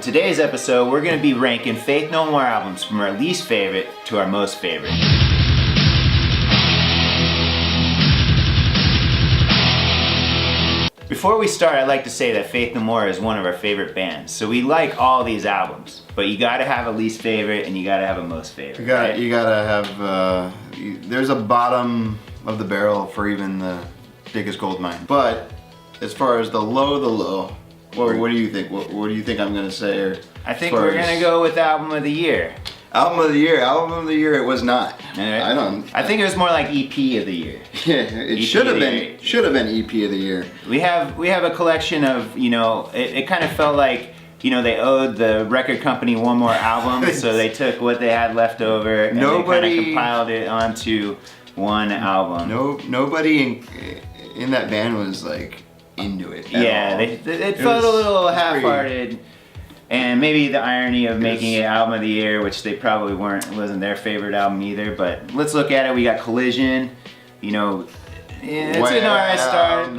today's episode, we're going to be ranking Faith No More albums from our least favorite to our most favorite. Before we start, I'd like to say that Faith No More is one of our favorite bands. So we like all these albums, but you gotta have a least favorite and you gotta have a most favorite. You gotta have, there's a bottom of the barrel for even the biggest gold mine. But as far as the low, what do you think? What do you think I'm gonna say? Or I think we're gonna go with album of the year. Album of the year, it was not. I think it was more like EP of the year. Yeah, it should have been EP of the year. We have a collection of, it kind of felt like, they owed the record company one more album, so they took what they had left over and they kind of compiled it onto one album. Nobody in that band was like into it. Yeah, it felt a little half-hearted. And maybe the irony of making it album of the year, which they probably wasn't their favorite album either. But let's look at it. We got Collision. It's an alright start.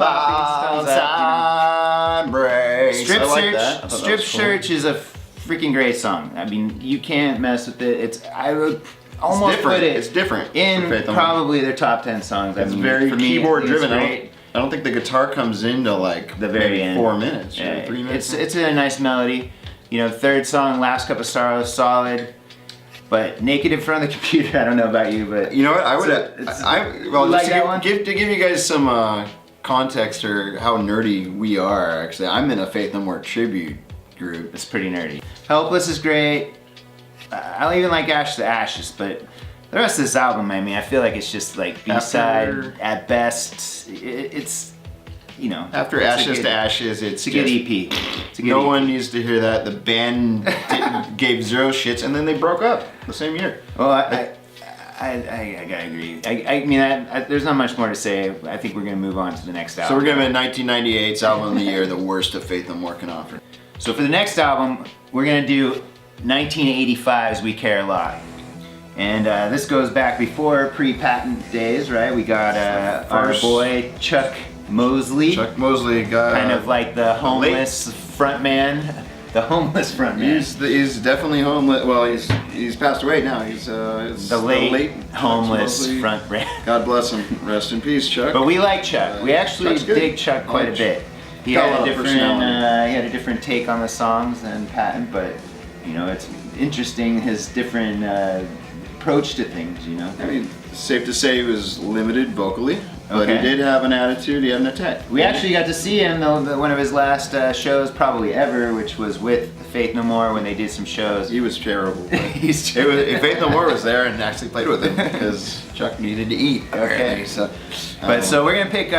Strip Search is a freaking great song. I mean, you can't mess with it. I would almost put it. It's different. In probably their top 10 songs. It's very keyboard driven. I don't think the guitar comes into like the very end. 4 minutes, or 3 minutes. It's a nice melody. Third song, Last Cup of Sorrow, solid. But Naked in Front of the Computer, I don't know about you, but... You know what, to give you guys some context or how nerdy we are, actually, I'm in a Faith No More tribute group. It's pretty nerdy. Helpless is great. I don't even like Ashes to Ashes, but the rest of this album, I feel like it's just like B-side at best. It's... After Ashes to Ashes, it's a good EP. No one needs to hear that. The band gave zero shits, and then they broke up the same year. Well, I gotta agree. There's not much more to say. I think we're gonna move on to the next album. So we're gonna 1998's album of the year, the worst of Faith No More can offer. So for the next album, we're gonna do 1985's We Care a Lot. And this goes back before pre-patent days, right? We got our boy Chuck Mosley. Kind of like the homeless frontman. The homeless frontman. He's definitely homeless. Well, he's passed away now. He's the late homeless frontman. God bless him. Rest in peace, Chuck. But we like Chuck. We actually dig Chuck quite a bit. He had a different take on the songs than Patton, but it's interesting his different approach to things. I mean, it's safe to say he was limited vocally. But he did have an attitude, he had an attack. We actually got to see him, though, one of his last shows probably ever, which was with Faith No More when they did some shows. He was terrible. Faith No More was there and actually played with him because Chuck needed to eat. Okay. So we're going to pick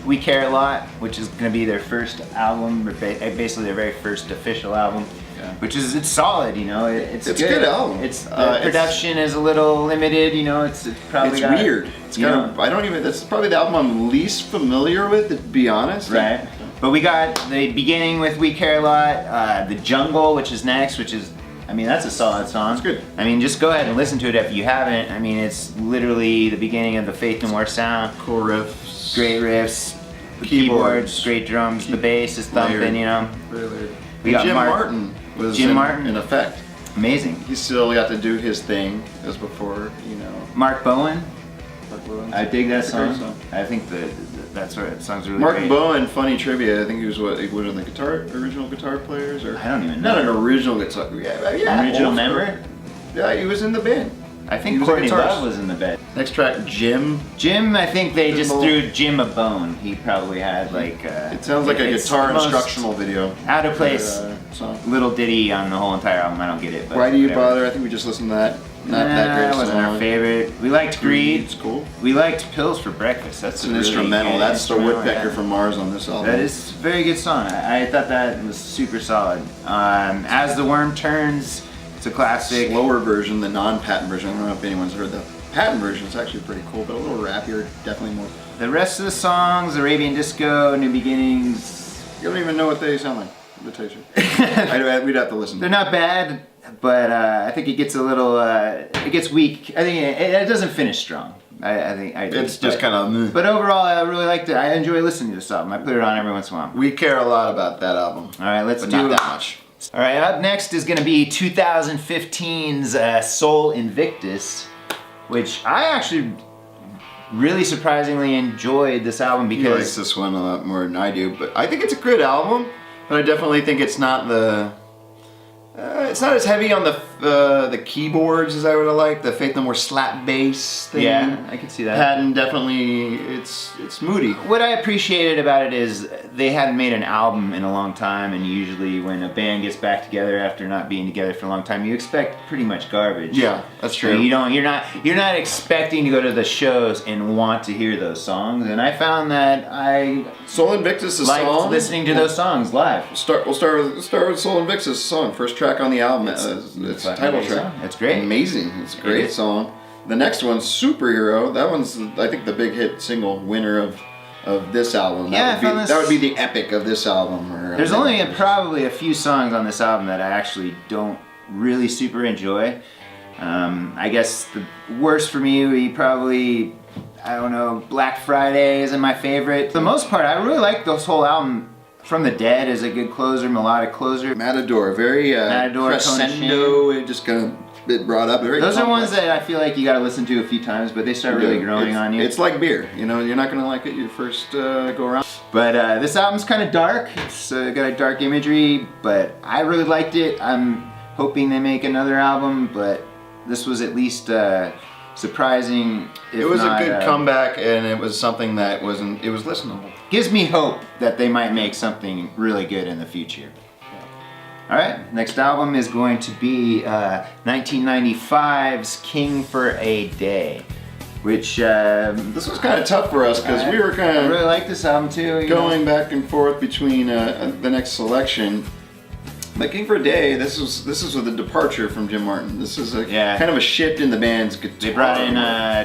We Care a Lot, which is going to be their first album, basically their very first official album. Yeah. Which it's solid, it's a good album. Production is a little limited, it's probably weird. That's probably the album I'm least familiar with, to be honest. Right. But we got the beginning with We Care a Lot, The Jungle, which is next, which is, that's a solid song. It's good. Just go ahead and listen to it if you haven't. It's literally the beginning of the Faith No More sound. Cool riffs. Great riffs. Keyboards, great drums, the bass is thumping, Really. We got Jim Martin was in effect. Amazing. He still got to do his thing as before, Mark Bowen. I dig that song. I think that's right. That song's really great. Mark Bowen, funny trivia. I think he was one of the original guitar players, or I don't even know. Not an original guitar. Original member. Yeah, he was in the band. I think Courtney Love was in the band. Next track, Jim. I think they just threw Jim a bone. He probably had like... it sounds like a guitar instructional video. Out of place little ditty on the whole entire album. I don't get it. But why do you bother? I think we just listened to that. Not that great That wasn't our favorite. We liked Greed. It's cool. We liked Pills for Breakfast. That's an instrumental. That's the Woodpecker from Mars on this album. That is a very good song. I thought that was super solid. As the Worm Turns, it's a classic. Slower version, the non-patent version. I don't know if anyone's heard the patent version. It's actually pretty cool, but a little rappier, definitely more. The rest of the songs, Arabian Disco, New Beginnings. You don't even know what they sound like. We'd have to listen. They're not bad, but I think it gets a little, it gets weak. I think it doesn't finish strong. I think it's just kind of. But overall, I really liked it. I enjoy listening to this album. I put it on every once in a while. We care a lot about that album. All right, let's but do not that much. All right, up next is gonna be 2015's Soul Invictus, which I actually really surprisingly enjoyed this album He likes because this one a lot more than I do, but I think it's a good album. But I definitely think it's not it's not as heavy on the keyboards as I would have liked. The Faith No More slap bass thing. yeah, I could see that. Hadn't definitely, it's moody. What I appreciated about it is they hadn't made an album in a long time, and usually when a band gets back together after not being together for a long time, you expect pretty much garbage. Yeah, that's So true. you're not expecting to go to the shows and want to hear those songs, and I found that I Soul Invictus is liked song. listening to those songs live. We'll start with Soul Invictus song, first track on the album. It's a title amazing track. song. It's great. Amazing. It's a great is. song. The next one's Superhero. That one's, I think, the big hit single winner of this album. Yeah, I found that would be the epic of this album. There's only probably a few songs on this album that I actually don't really super enjoy. I guess the worst for me would be probably, I don't know, Black Friday isn't my favorite. For the most part, I really like this whole album. From the Dead is a good closer, melodic closer. Matador, very Matador, crescendo. It just kind of brought up. Very Those are complex. ones that I feel like you gotta listen to a few times, but they start really growing on you. It's like beer. You know, you're not gonna like it your first go around. But this album's kind of dark. It's got a dark imagery, but I really liked it. I'm hoping they make another album, but this was at least surprising. If It was not, a good comeback, and it was something that wasn't. It was listenable. Gives me hope that they might make something really good in the future. All right, next album is going to be 1995's King for a Day, which This was kind of tough for us because we were kind I of really like this album too. you going know. back and forth between the next selection. But King for a Day, this is with a departure from Jim Martin. This is kind of a shift in the band's guitar. They brought in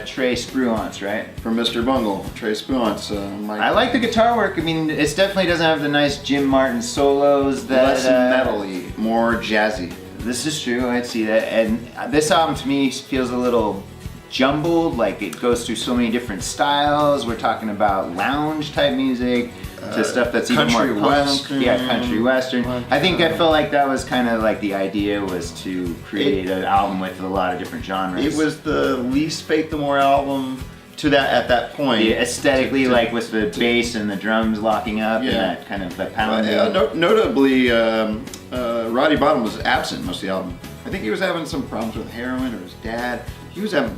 Trey Spruance, right? From Mr. Bungle, Trey Spruance. I like the guitar work. I mean, it definitely doesn't have the nice Jim Martin solos that. Less metal-y, more jazzy. This is true. I'd see that. And this album to me feels a little jumbled. Like it goes through so many different styles. We're talking about lounge type music to stuff that's even more country punk. western. Yeah, country western. I think I felt like that was kind of like the idea was to create an album with a lot of different genres. It was the least Faith No More album at that point. Yeah, aesthetically, like with the bass and the drums locking up and that kind of like pounding. Notably, Roddy Bottom was absent most of the album. I think he was having some problems with heroin or his dad. He was having,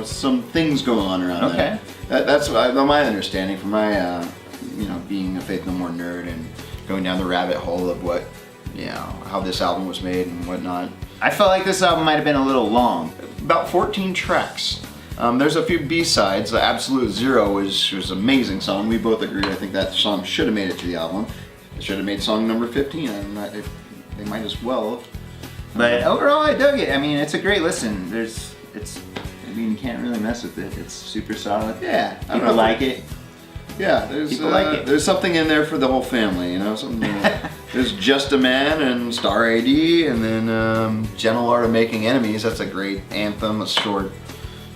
some things going on around Okay. That's my understanding from my, being a Faith No More nerd and going down the rabbit hole of what, how this album was made and whatnot. I felt like this album might have been a little long. About 14 tracks. There's a few B-sides. Absolute Zero was an amazing song. We both agree. I think that song should have made it to the album. It should have made song number 15. They might as well have. But overall, I dug it. I mean, it's a great listen. You can't really mess with it. It's super solid. Yeah, People like it. Yeah, People like it. There's something in there for the whole family, Something. There's Just a Man and Star AD, and then Gentle Art of Making Enemies. That's a great anthem. A short,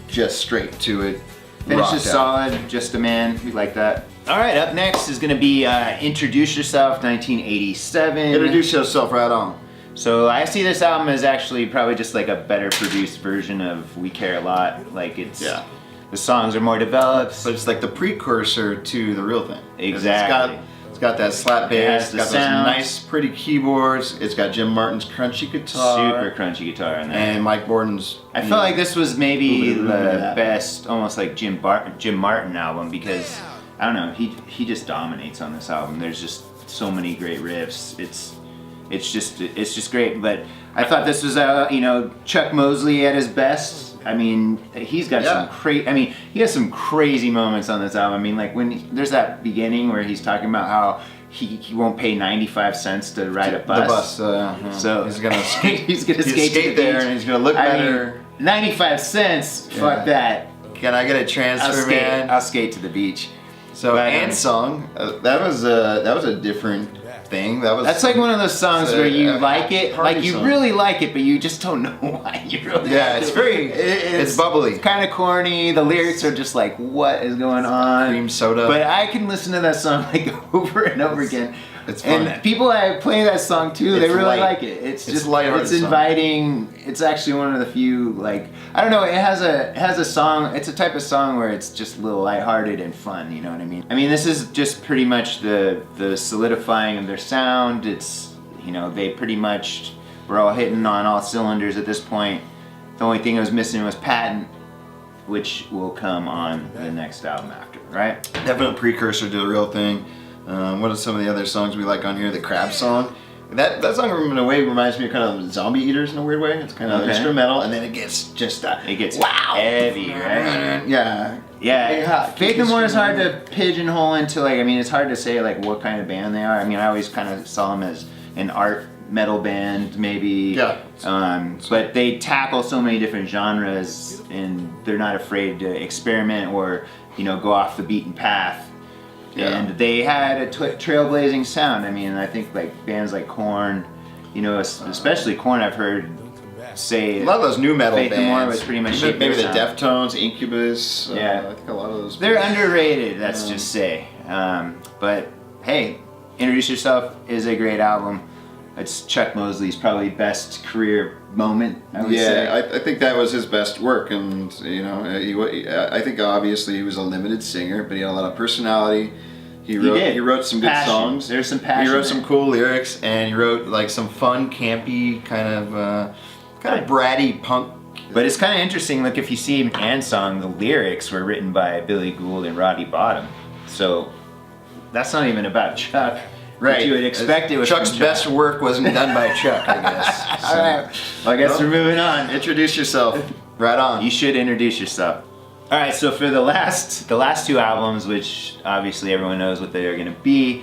just straight to it. Finish is solid. Just a Man. We like that. All right, up next is going to be Introduce Yourself, 1987. Introduce yourself right on. So I see this album as actually probably just like a better produced version of We Care a Lot. Like the songs are more developed. But it's like the precursor to the real thing. Exactly. It's got that slap bass, it's got those sounds. nice pretty keyboards, it's got Jim Martin's crunchy guitar. Super crunchy guitar in there. And Mike Borden's. I felt like this was maybe the that. best, almost like Jim Martin album because, I don't know, he just dominates on this album. There's just so many great riffs. It's just great. But I thought this was Chuck Mosley at his best. I mean, he's got he has some crazy moments on this album. I mean, like when there's that beginning where he's talking about how he won't pay 95 cents to ride a bus. The bus. So he's gonna skate. he's gonna skate to the there, beach. and he's gonna look better. 95 cents. Fuck that. Can I get a transfer, man? I'll skate to the beach. So and song that was a different thing. That's like one of those songs where you like it, like you song. really like it, but you just don't know why you really. Yeah, it's very. It's bubbly. It's kind of corny. The lyrics are just like, what is going on? Cream soda. But I can listen to that song like over and over again. It's fun. And people that play that song too, they It's really light. like it. It's just lighthearted it's song. inviting. It's actually one of the few, like, I don't know, it has a song, it's a type of song where it's just a little lighthearted and fun, you know what I mean? I mean, this is just pretty much the solidifying of their sound. It's, you know, they pretty much were all hitting on all cylinders at this point. The only thing that was missing was Patent, which will come on the next album after, right? Definite precursor to The Real Thing. What are some of the other songs we like on here? The Crab song. That song in a way reminds me of kind of Zombie Eaters in a weird way. It's kind of instrumental, and then it gets just heavy, right? Yeah. Yeah. Faith No More is hard to pigeonhole into, like, I mean, it's hard to say like what kind of band they are. I mean, I always kind of saw them as an art metal band, maybe. Yeah. But they tackle so many different genres, and they're not afraid to experiment or, you know, go off the beaten path. Yeah. And they had a trailblazing sound. I mean, I think like bands like Korn, you know, especially Korn, I've heard say A lot of those new metal Faith No More bands. was pretty much Maybe the their sound. Deftones, Incubus. Yeah. I think a lot of those. They're underrated, let's just say. But hey, Introduce Yourself is a great album. It's Chuck Mosley's probably best career moment, I would say. I think that was his best work, and you know, I think obviously he was a limited singer, but he had a lot of personality. He wrote some good songs. There's some passion. He wrote some cool lyrics, and he wrote like some fun, campy, kind of bratty punk. But it's kind of interesting. Look, if you see an And song, the lyrics were written by Billy Gould and Roddy Bottum. So that's not even about Chuck. Right. But you would expect it was Chuck's from Chuck. best work wasn't done by Chuck, I guess. All right. Well, I guess we're moving on. Introduce yourself. Right on. You should introduce yourself. All right. So for the last two albums, which obviously everyone knows what they are going to be,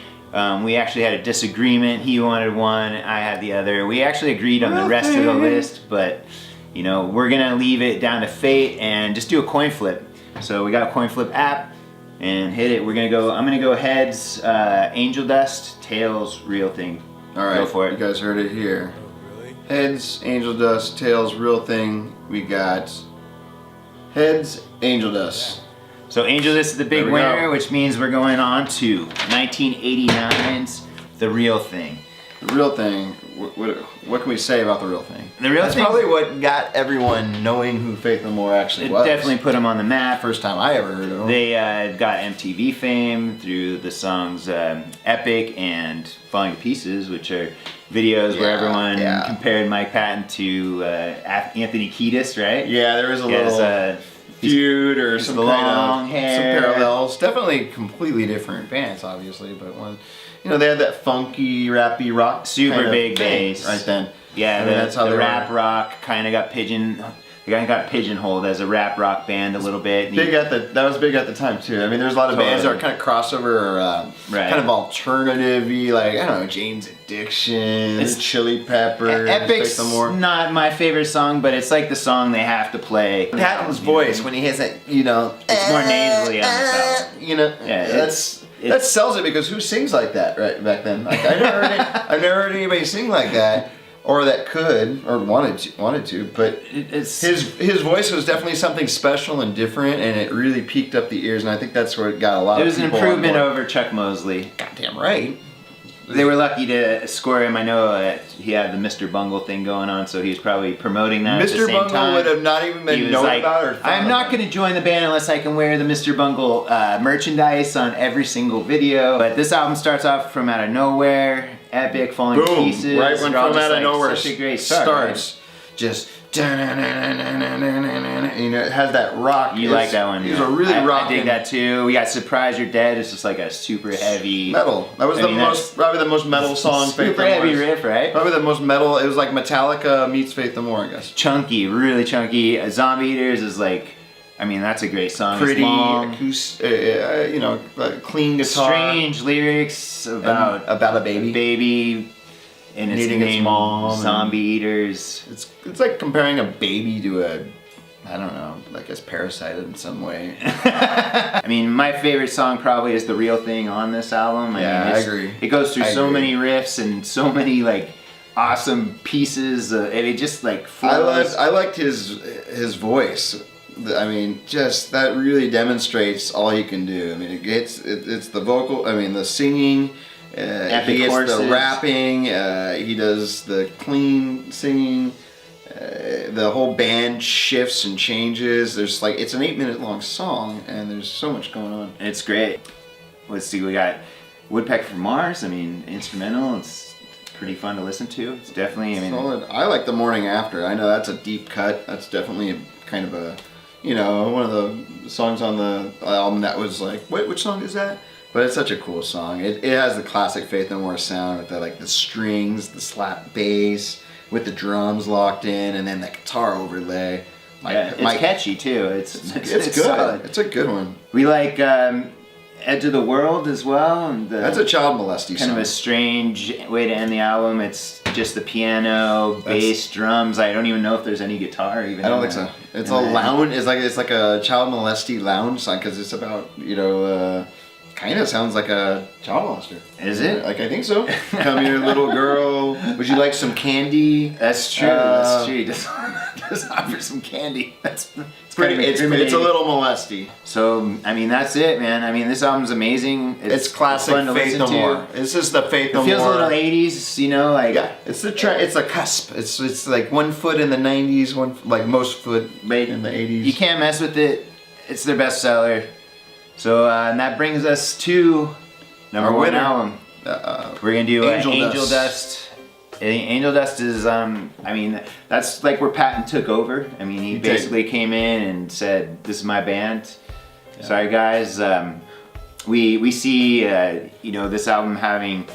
we actually had a disagreement. He wanted one, I had the other. We actually agreed on the rest of the list, but you know, we're gonna leave it down to fate and just do a coin flip. So we got a coin flip app. And hit it. I'm gonna go heads, Angel Dust, tails, Real Thing. All right, go for it. You guys heard it here. Heads, Angel Dust, tails, Real Thing. We got heads, Angel Dust. So Angel Dust is the big There we winner, go. which means we're going on to 1989's The Real Thing. The Real Thing. What can we say about The Real Thing? The Real That's Thing's- probably what got everyone knowing who Faith No More actually It was. definitely put them on the map. First time I ever heard of them. They got MTV fame through the songs Epic and Falling to Pieces, which are videos where everyone compared Mike Patton to Anthony Kiedis, right? Yeah, there was a He has, little feud or some long kind of hair. some parallels. Definitely completely different bands, obviously, but one, you know, they had that funky, rappy rock, Super kind of big thing bass. right then. Yeah, I mean, that's how the they rap were. rock kind of got pigeonholed as a rap rock band a little bit. That was big at the time too. I mean, there's a lot of bands that are kind of crossover or Right. kind of alternative-y, like, I don't know, Jane's Addiction, Chili Peppers, Epic's Faith No More. not my favorite song, but it's like the song they have to play. Patton's voice when he has that, you know, It's more nasally on this album. you know, Yeah, that sells it, because who sings like that right back then? Like, I never heard anybody sing like that, or that could, or wanted to. But it's his voice was definitely something special and different, and it really piqued up the ears. And I think that's where it got a lot it of was an people improvement on board. over Chuck Mosley. Goddamn right. They were lucky to score him. I know he had the Mr. Bungle thing going on, so he was probably promoting that at the Mr. same Bungle time. would have not even He been was known like, about or thought I'm not about. going to join the band unless I can wear the Mr. Bungle merchandise on every single video. But this album starts off from out of nowhere, epic, falling to Boom! pieces. Right when They're all From just Out of like Nowhere such a great start, starts, just you know, it has that rock. You like that one? It was a really I rocking dig that too. We got Surprise You're Dead. It's just like a super heavy metal. That was probably the most metal song. Faith super No heavy More's. riff, right? Probably the most metal. It was like Metallica meets Faith No More, I guess. Chunky, really chunky. Zombie Eaters is like, I mean, that's a great song. Pretty, It's long. you know, clean guitar. Strange lyrics about a baby. baby and its Needing its name, mom Zombie Eaters. It's like comparing a baby to I don't know, like it's parasited in some way. I mean, my favorite song probably is The Real Thing on this album. Yeah, mean, I agree. It goes through I so agree. many riffs and so many like awesome pieces. And it just like flows. I liked his voice. I mean, just that really demonstrates all he can do. I mean, it's the vocal. I mean, the singing. Epic he gets choruses. the rapping. He does the clean singing. The whole band shifts and changes. There's like, it's an 8-minute long song, and there's so much going on. It's great. Let's see, we got Woodpecker from Mars. I mean, instrumental. It's pretty fun to listen to. It's definitely, I mean, Solid. I like The Morning After. I know that's a deep cut. That's definitely a kind of a, you know, one of the songs on the album that was like, wait, which song is that? But it's such a cool song. It has the classic Faith No More sound with the, like, the strings, the slap bass, with the drums locked in, and then the guitar overlay. it's catchy too. It's good. solid. It's a good one. We like Edge of the World as well. And That's a child molesty song. kind of a strange way to end the album. It's just the piano, bass, drums. I don't even know if there's any guitar even. I don't think so. It's a lounge. It's like a child molesty lounge song because it's about, you know, kind of sounds like a child molester. Is it? Like, I think so. Come here, little girl. Would you like some candy? That's true. That's true. Just offer some candy. It's Pretty. kind of It's a incriminating. little molesty. So I mean, that's it, man. I mean, this album's amazing. It's classic fun to Faith listen No to. More. This is the Faith No It feels More. a little 80s, you know, like. Yeah, it's a cusp. It's like 1 foot in the 90s, most foot But in the 80s. You can't mess with it. It's their bestseller. So and that brings us to number Our one winner. album. We're gonna do Angel Angel Dust. Dust. Angel Dust is I mean, that's like where Patton took over. I mean, he He basically came in and said, "This is my band. Sorry guys." We see you know, this album having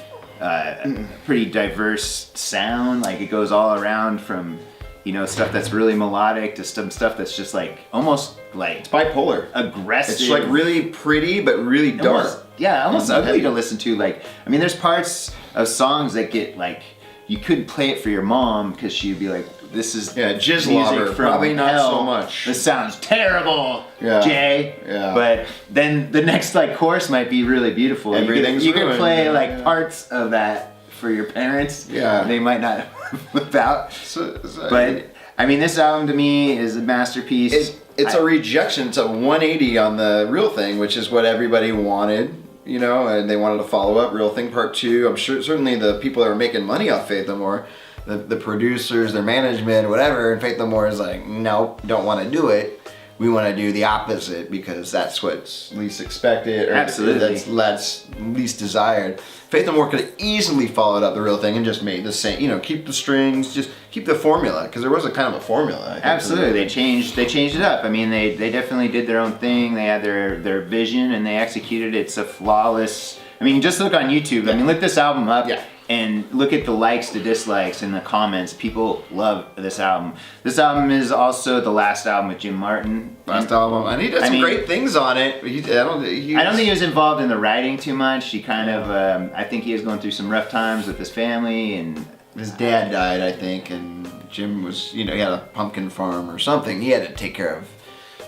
a pretty diverse sound. Like, it goes all around from, you know, stuff that's really melodic to some stuff that's just like almost like bipolar. aggressive. It's like really pretty but really dark. Almost And ugly heavy. to listen to. Like, I mean, there's parts of songs that get like, you could play it for your mom because she'd be like, "This is Jizz music Lobber, from probably not hell. so much." This sounds terrible, Yeah. Jay." Yeah. But then the next like chorus might be really beautiful. Everything's you could ruined. play Yeah, like yeah. parts of that for your parents. Yeah. They might not flip out. So, But I mean, this album to me is a masterpiece. it's a rejection. It's a 180 on the Real Thing, which is what everybody wanted, you know, and they wanted to follow up Real Thing Part 2. I'm sure certainly the people that were making money off Faith No More, the producers, their management, whatever, and Faith No More is like, nope, don't want to do it. We want to do the opposite because that's what's least expected, or Absolutely. that's least desired. Faith No More could have easily followed up the Real Thing and just made the same, you know, keep the strings, just keep the formula, because there was a kind of a formula. I think, Absolutely, they changed it up. I mean, they definitely did their own thing. They had their vision and they executed it. It's a flawless. I mean, just look on YouTube. I mean, look this album up. Yeah. And look at the likes, the dislikes, and the comments. People love this album. This album is also the last album with Jim Martin. Last album, and he did some great things on it. I don't think he was involved in the writing too much. He kind of, I think he was going through some rough times with his family, and his dad died, I think, and Jim was, you know, he had a pumpkin farm or something. He had to take care of.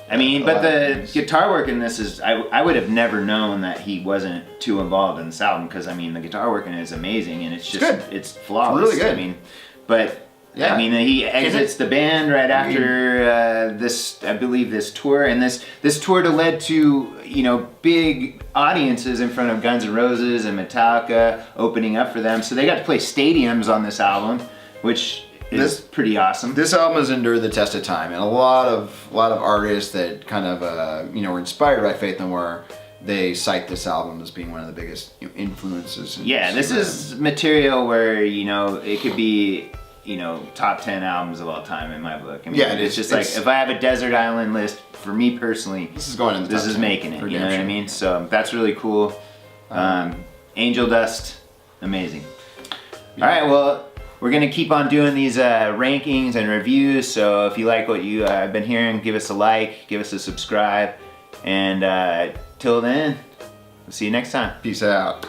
I mean, but the guitar work in this is, I would have never known that he wasn't too involved in this album, because I mean, the guitar work in it is amazing, and it's just, good. it's flawless. It's really good. I mean, but Yeah. I mean, he exits the band right after this, I believe, this tour, and this tour led to, you know, big audiences in front of Guns N' Roses and Metallica opening up for them, so they got to play stadiums on this album, which is pretty awesome. This album has endured the test of time, and a lot of artists that kind of you know, were inspired by Faith No More, they cite this album as being one of the biggest, you know, influences. Yeah, this is material where, you know, it could be, you know, top 10 albums of all time in my book. I mean, Yeah, it's just like, if I have a desert island list, for me personally, This is going in the this top is 10 making it. for You know damn what I sure. mean? So that's really cool. Angel Dust, amazing. All right, well, we're gonna keep on doing these rankings and reviews. So if you like what you have been hearing, give us a like, give us a subscribe, and till then, we'll see you next time. Peace out.